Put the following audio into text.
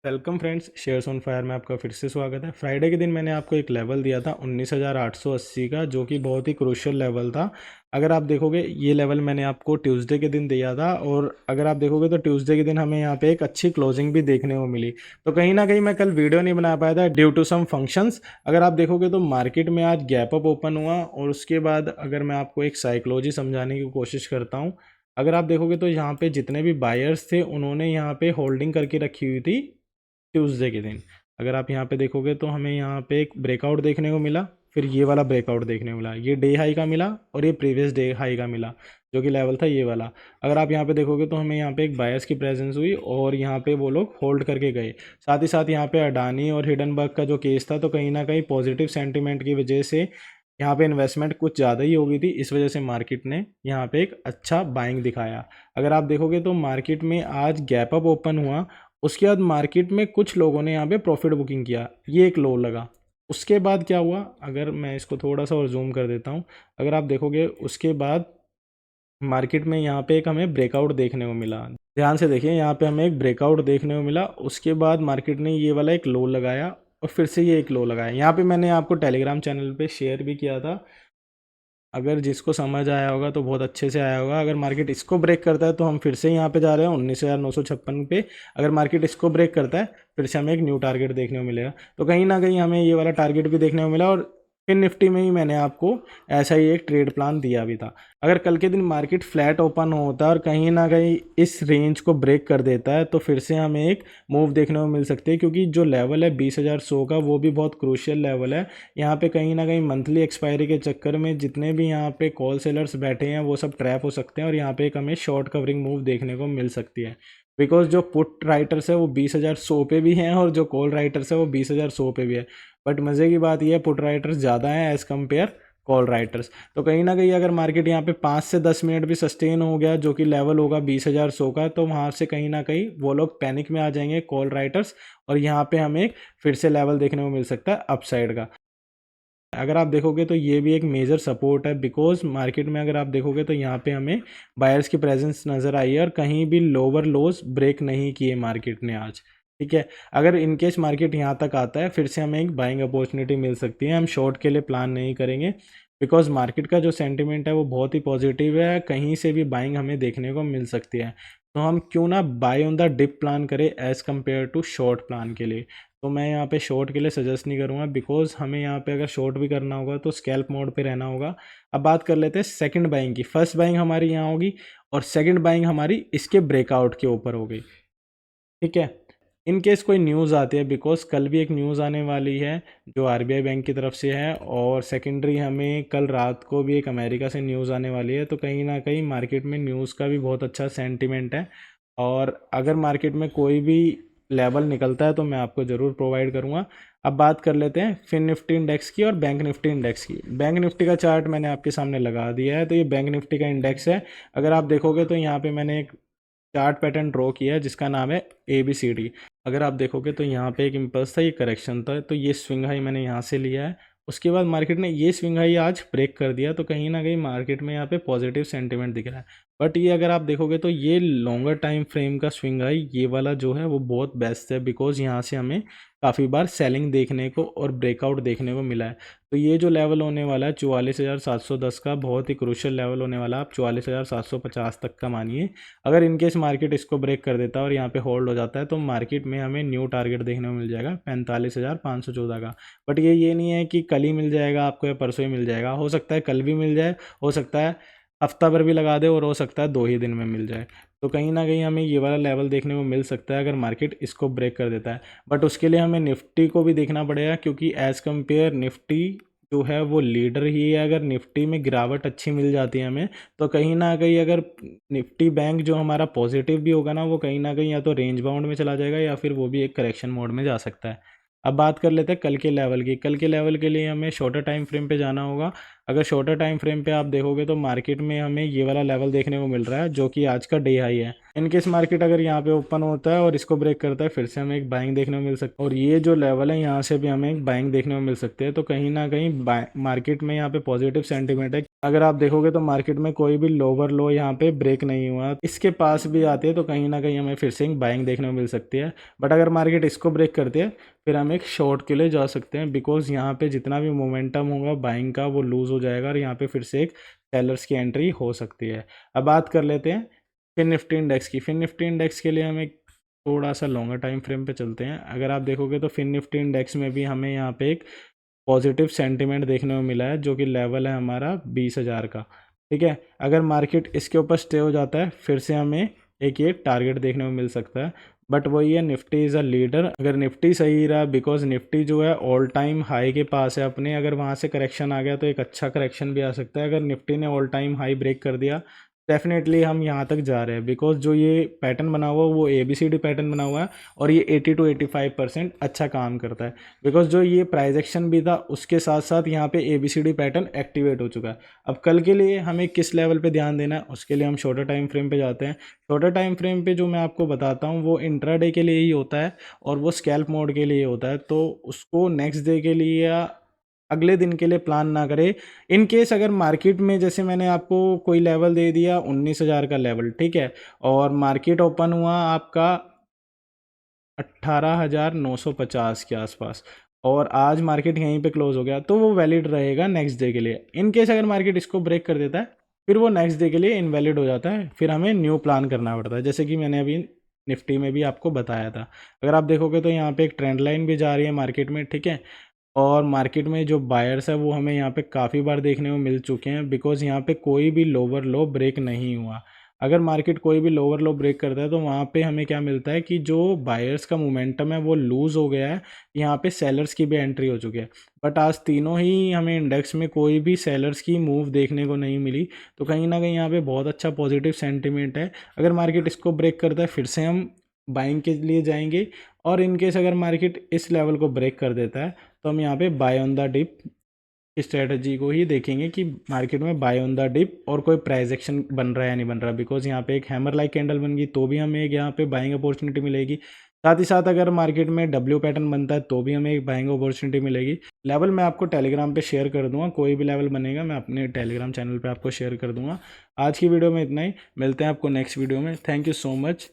Welcome friends, shares on fire में आपका फिर से स्वागत है। फ्राइडे के दिन मैंने आपको एक लेवल दिया था 19,880 का, जो कि बहुत ही क्रूशियल लेवल था। अगर आप देखोगे ये लेवल मैंने आपको ट्यूसडे के दिन दिया था, और अगर आप देखोगे तो ट्यूसडे के दिन हमें यहाँ पे एक अच्छी क्लोजिंग भी देखने को मिली। तो कहीं ना कहीं मैं कल वीडियो नहीं बना पाया था ड्यू टू सम फंक्शंस। अगर आप देखोगे तो मार्केट में आज गैप अप ओपन हुआ, और उसके बाद अगर मैं आपको एक साइकोलॉजी समझाने की कोशिश करता हूँ। अगर आप देखोगे तो यहाँ पे जितने भी बायर्स थे उन्होंने यहाँ पे होल्डिंग करके रखी हुई थी ट्यूसडे के दिन। अगर आप यहाँ पे देखोगे तो हमें यहाँ पे एक ब्रेकआउट देखने को मिला, फिर ये वाला ब्रेकआउट देखने को मिला, ये डे हाई का मिला और ये प्रीवियस डे हाई का मिला, जो कि लेवल था ये वाला। अगर आप यहाँ पे देखोगे तो हमें यहाँ पे एक बायर्स की प्रेजेंस हुई और यहाँ पे वो लोग होल्ड करके गए। साथ ही साथ यहाँ पे अडानी और हिडनबर्ग का जो केस था, तो कहीं ना कहीं पॉजिटिव सेंटिमेंट की वजह से यहाँ पे इन्वेस्टमेंट कुछ ज़्यादा ही हो गई थी। इस वजह से मार्केट ने यहाँ पे एक अच्छा बाइंग दिखाया। अगर आप देखोगे तो मार्केट में आज गैप अप ओपन हुआ, उसके बाद मार्केट में कुछ लोगों ने यहाँ पे प्रॉफिट बुकिंग किया, ये एक लो लगा। उसके बाद क्या हुआ, अगर मैं इसको थोड़ा सा और जूम कर देता हूँ। अगर आप देखोगे उसके बाद मार्केट में यहाँ पे एक हमें ब्रेकआउट देखने को मिला। ध्यान से देखिए, यहाँ पे हमें एक ब्रेकआउट देखने को मिला। उसके बाद मार्केट ने ये वाला एक लो लगाया और फिर से ये एक लो लगाया। यहाँ पे मैंने आपको टेलीग्राम चैनल पे शेयर भी किया था। अगर जिसको समझ आया होगा तो बहुत अच्छे से आया होगा। अगर मार्केट इसको ब्रेक करता है तो हम फिर से यहाँ पे जा रहे हैं 19,956 पे। अगर मार्केट इसको ब्रेक करता है फिर से हमें एक न्यू टारगेट देखने को मिलेगा। तो कहीं ना कहीं हमें ये वाला टारगेट भी देखने को मिला, और फिर निफ्टी में ही मैंने आपको ऐसा ही एक ट्रेड प्लान दिया भी था। अगर कल के दिन मार्केट फ्लैट ओपन होता है और कहीं ना कहीं इस रेंज को ब्रेक कर देता है तो फिर से हमें एक मूव देखने को मिल सकती है, क्योंकि जो लेवल है 20,100 का वो भी बहुत क्रूशियल लेवल है। यहाँ पे कहीं ना कहीं मंथली एक्सपायरी के चक्कर में जितने भी यहाँ पे कॉल सेलर्स बैठे हैं वो सब ट्रैप हो सकते हैं, और यहाँ पे एक हमें शॉर्ट कवरिंग मूव देखने को मिल सकती है। बिकॉज जो पुट राइटर्स है वो 20,100 पे भी हैं और जो कॉल राइटर्स है वो 20,100 पे भी है। बट मज़े की बात यह है, पुट राइटर्स ज़्यादा हैं एज़ कम्पेयर कॉल राइटर्स। तो कहीं ना कहीं अगर मार्केट यहाँ पे 5 से 10 मिनट भी सस्टेन हो गया, जो कि लेवल होगा 20,100 का, तो वहाँ से कहीं ना कहीं वो लोग पैनिक में आ जाएंगे कॉल राइटर्स, और यहाँ पे हमें एक फिर से लेवल देखने को मिल सकता है अपसाइड का। अगर आप देखोगे तो ये भी एक मेजर सपोर्ट है, बिकॉज मार्केट में अगर आप देखोगे तो यहाँ पे हमें बायर्स की प्रेजेंस नज़र आई है, और कहीं भी लोअर लोज ब्रेक नहीं किए मार्केट ने आज। ठीक है, अगर इनकेस मार्केट यहाँ तक आता है फिर से हमें एक बाइंग अपॉर्चुनिटी मिल सकती है। हम शॉर्ट के लिए प्लान नहीं करेंगे, बिकॉज मार्केट का जो सेंटिमेंट है वो बहुत ही पॉजिटिव है, कहीं से भी बाइंग हमें देखने को मिल सकती है। तो हम क्यों ना buy on the dip plan करें as compare to short plan के लिए। तो मैं यहाँ पे शॉर्ट के लिए सजेस्ट नहीं करूँगा, बिकॉज हमें यहाँ पे अगर शॉर्ट भी करना होगा तो स्कैल्प मोड पे रहना होगा। अब बात कर लेते हैं सेकंड बाइंग की। फर्स्ट बाइंग हमारी यहाँ होगी और सेकंड बाइंग हमारी इसके ब्रेकआउट के ऊपर होगी। ठीक है, इन केस कोई न्यूज़ आती है, बिकॉज कल भी एक न्यूज़ आने वाली है जो आरबीआई बैंक की तरफ से है, और सेकेंडरी हमें कल रात को भी एक अमेरिका से न्यूज़ आने वाली है। तो कहीं ना कहीं मार्केट में न्यूज़ का भी बहुत अच्छा सेंटिमेंट है, और अगर मार्केट में कोई भी लेवल निकलता है तो मैं आपको ज़रूर प्रोवाइड करूँगा। अब बात कर लेते हैं फिन निफ्टी इंडेक्स की और बैंक निफ्टी इंडेक्स की। बैंक निफ्टी का चार्ट मैंने आपके सामने लगा दिया है। तो ये बैंक निफ्टी का इंडेक्स है। अगर आप देखोगे तो यहाँ पे मैंने एक चार्ट पैटर्न ड्रॉ किया है जिसका नाम है ABCD। अगर आप देखोगे तो यहाँ पे एक इम्पल्स था, ये करेक्शन था, तो ये स्विंग हाई मैंने यहाँ से लिया है। उसके बाद मार्केट ने ये स्विंग हाई आज ब्रेक कर दिया, तो कहीं ना कहीं मार्केट में यहाँ पे पॉजिटिव सेंटिमेंट दिख रहा है। बट ये अगर आप देखोगे तो ये लॉन्गर टाइम फ्रेम का स्विंग हाई ये वाला जो है वो बहुत बेस्ट है, बिकॉज यहाँ से हमें काफ़ी बार सेलिंग देखने को और ब्रेकआउट देखने को मिला है। तो ये जो लेवल होने वाला है 44,710 का, बहुत ही क्रूशियल लेवल होने वाला है। आप 44,750 तक का मानिए। अगर इनकेस मार्केट इसको ब्रेक कर देता है और यहाँ पे होल्ड हो जाता है तो मार्केट में हमें न्यू टारगेट देखने को मिल जाएगा 45,514 का। बट ये नहीं है कि कल ही मिल जाएगा आपको या परसों ही मिल जाएगा। हो सकता है कल भी मिल जाए, हो सकता है हफ्ता भर भी लगा दे, और हो सकता है 2 ही दिन में मिल जाए। तो कहीं ना कहीं हमें ये वाला लेवल देखने को मिल सकता है अगर मार्केट इसको ब्रेक कर देता है। बट उसके लिए हमें निफ्टी को भी देखना पड़ेगा, क्योंकि एज़ कम्पेयर निफ्टी जो है वो लीडर ही है। अगर निफ्टी में गिरावट अच्छी मिल जाती है हमें, तो कहीं ना कहीं अगर निफ्टी बैंक जो हमारा पॉजिटिव भी होगा ना, वो कहीं ना कहीं या तो रेंज बाउंड में चला जाएगा या फिर वो भी एक करेक्शन मोड में जा सकता है। अब बात कर लेते हैं कल के लेवल की। कल के लेवल के लिए हमें शॉर्टर टाइम फ्रेम पे जाना होगा। अगर शॉर्टर टाइम फ्रेम पे आप देखोगे तो मार्केट में हमें ये वाला लेवल देखने को मिल रहा है जो कि आज का डे हाई है। इनकेस मार्केट अगर यहाँ पे ओपन होता है और इसको ब्रेक करता है, फिर से हमें एक बाइंग देखने को मिल सकता है और ये जो लेवल है यहाँ से भी हमें एक बाइंग देखने को मिल सकते हैं। तो कहीं ना कहीं मार्केट में यहाँ पे पॉजिटिव सेंटीमेंट है। अगर आप देखोगे तो मार्केट में कोई भी लोअर लो यहाँ पे ब्रेक नहीं हुआ, इसके पास भी आते हैं तो कहीं ना कहीं हमें फिर से एक बाइंग देखने को मिल सकती है। बट अगर मार्केट इसको ब्रेक करती है फिर हम एक शॉर्ट के लिए जा सकते हैं, बिकॉज यहाँ पे जितना भी मोमेंटम होगा बाइंग का वो लूज हो जाएगा और यहाँ पे फिर से एक सेलर्स की एंट्री हो सकती है। अब बात कर लेते हैं फिन निफ्टी इंडेक्स की। फिन निफ्टी इंडेक्स के लिए हम एक थोड़ा सा लॉन्गर टाइम फ्रेम पे चलते हैं। अगर आप देखोगे तो फिन निफ्टी इंडेक्स में भी हमें यहाँ पे एक पॉजिटिव सेंटीमेंट देखने को मिला है जो कि लेवल है हमारा 20,000 का। ठीक है, अगर मार्केट इसके ऊपर स्टे हो जाता है फिर से हमें एक ये टारगेट देखने को मिल सकता है। बट वही है, निफ्टी इज़ अ लीडर। अगर निफ्टी सही रहा, बिकॉज निफ्टी जो है ऑल टाइम हाई के पास है अपने, अगर वहाँ से करेक्शन आ गया तो एक अच्छा करेक्शन भी आ सकता है। अगर निफ्टी ने ऑल टाइम हाई ब्रेक कर दिया डेफिनेटली हम यहाँ तक जा रहे हैं, बिकॉज जो ये पैटर्न बना हुआ है वो ABCD पैटर्न बना हुआ है और ये 80 to 85% अच्छा काम करता है। बिकॉज जो ये प्राइस एक्शन भी था उसके साथ साथ यहाँ पे ABCD पैटर्न एक्टिवेट हो चुका है। अब कल के लिए हमें किस लेवल पे ध्यान देना है, उसके लिए हम शॉर्टर टाइम फ्रेम पे जाते हैं। शॉर्टर टाइम फ्रेम पे जो मैं आपको बताता हूँ वो इंट्राडे के लिए ही होता है और वो स्कैल्प मोड के लिए होता है, तो उसको नेक्स्ट डे के लिए या अगले दिन के लिए प्लान ना करें। इन केस अगर मार्केट में जैसे मैंने आपको कोई लेवल दे दिया 19,000 का लेवल, ठीक है, और मार्केट ओपन हुआ आपका 18,950 के आसपास और आज मार्केट यहीं पे क्लोज हो गया, तो वो वैलिड रहेगा नेक्स्ट डे के लिए। इन केस अगर मार्केट इसको ब्रेक कर देता है फिर वो नेक्स्ट डे के लिए इनवैलिड हो जाता है, फिर हमें न्यू प्लान करना पड़ता है, जैसे कि मैंने अभी निफ्टी में भी आपको बताया था। अगर आप देखोगे तो यहाँ पे एक ट्रेंड लाइन भी जा रही है मार्केट में, ठीक है, और मार्केट में जो बायर्स है वो हमें यहाँ पे काफ़ी बार देखने को मिल चुके हैं, बिकॉज यहाँ पे कोई भी लोअर लो ब्रेक नहीं हुआ। अगर मार्केट कोई भी लोअर लो ब्रेक करता है तो वहाँ पे हमें क्या मिलता है कि जो बायर्स का मोमेंटम है वो लूज़ हो गया है, यहाँ पे सेलर्स की भी एंट्री हो चुकी है। बट आज तीनों ही हमें इंडेक्स में कोई भी सेलर्स की मूव देखने को नहीं मिली, तो कहीं ना कहीं यहाँ पे बहुत अच्छा पॉजिटिव सेंटिमेंट है। अगर मार्केट इसको ब्रेक करता है फिर से हम बाइंग के लिए जाएंगे, और इनकेस अगर मार्केट इस लेवल को ब्रेक कर देता है तो हम यहाँ पे buy on the dip strategy को ही देखेंगे कि मार्केट में बाय ऑन द डिप और कोई प्राइस एक्शन बन रहा है या नहीं बन रहा, बिकॉज यहाँ पे एक हैमर लाइक कैंडल बन गई तो भी हमें एक यहाँ पे बाइंग अपॉर्चुनिटी मिलेगी। साथ ही साथ अगर मार्केट में W पैटर्न बनता है तो भी हमें एक बाइंग अपॉर्चुनिटी मिलेगी। लेवल मैं आपको टेलीग्राम पे शेयर कर दूंगा, कोई भी लेवल बनेगा मैं अपने टेलीग्राम चैनल पे आपको शेयर कर दूंगा। आज की वीडियो में इतना ही, मिलते हैं आपको नेक्स्ट वीडियो में। Thank you so much.